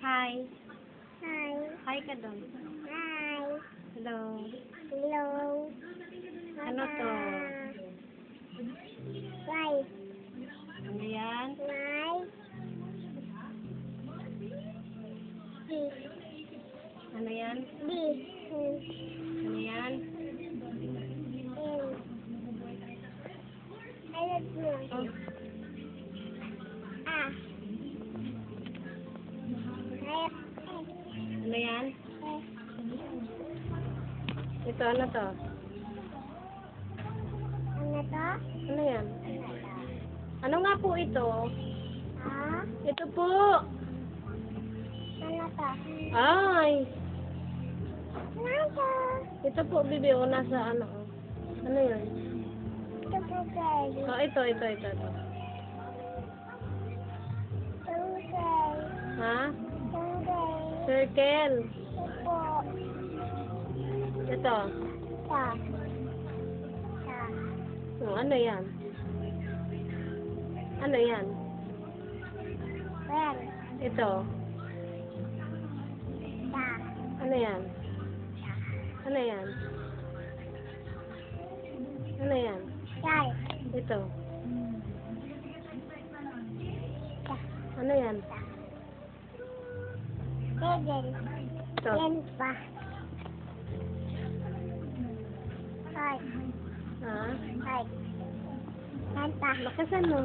Hi. Hi. Hi ka doon. Hi. Hello. Hello. Ano to? Rice. Ano yan? Rice. Beef. Ano yan? Beef. Ano yan? I don't know. Oh, Ah. ano yan? Ito, ano to? Ano to? Ano yan? Ano nga po ito? Ah? Ito po. Ano to? Ay. Ano to? Ito po, bibi. O, nasa ano. Ano yan? Ito po baby. Oh, ito. Ito. Ha? Tungkay. Circle. Ito. Ito. Ta. Ta. Oh, ano yan? Ano yan? Wen. Ito. Ta. Ano yan? Ano yan? Ano yan? Yay. Ito. Ta. Ano yan? Tedel. Ito. Yan pa. Hi. Ha? Hi. Yan pa. Lakasan mo.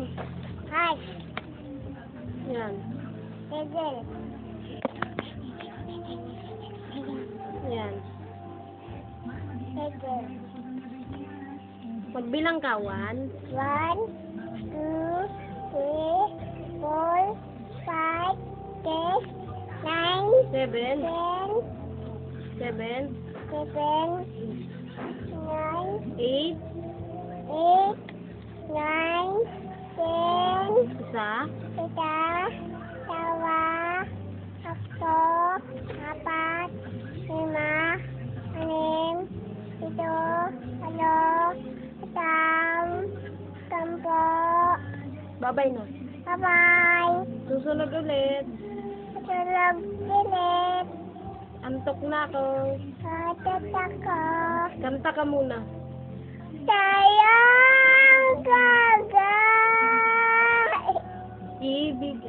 Hi. Yan. Tedel. Yan. Tedel. Magbilang ka. 1, 1, 2, 3, 4, 5, 6, 9, 7, 10, 7, 7, 9, 8, 8, 9, 10, isa, isa, dalawa, tatlo, apat, lima, anim, pito, walo, siyam, sampo. babay na. Bye-bye. Susunod ulit. Tulog ulit. Antok na ako. Katat ako. Kanta ka muna. Sayang kagay. Ibig.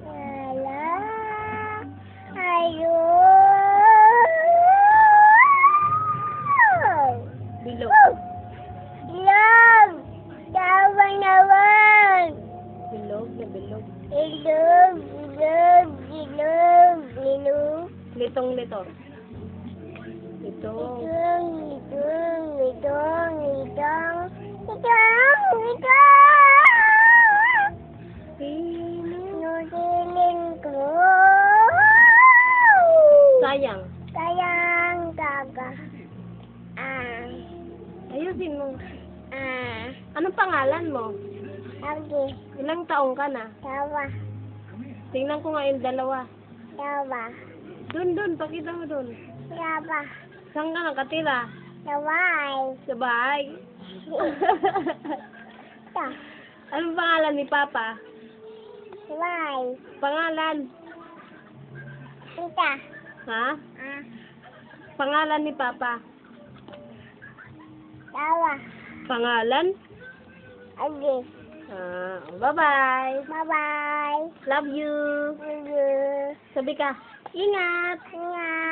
Wala. Ayun. Bilog. Ilog. Tawan-tawan. Bilog na bilog. Ilog. Ilog. Ilog. Ilog. Litong-lito. Litong. Litong. Litong. Litong. Nusilin ko. Sayang. Sayang kaga. Ah. Ayusin mo. Ah. Anong pangalan mo? Lagi. Ilang taong ka na? Tawa. Tingnan ko nga yung dalawa. Tawa. Dun. Pakita mo dun. Tawa. Saan ka nakatira? Taway. Sa bahay. Ta. Anong pangalan ni Papa? Taway. Pangalan. Tita. Ha? Ah. Pangalan ni Papa. Tawa. Pangalan? Lagi. Bye-bye. Bye-bye. Love you. See you. Sabi ka, ingat. Ingat.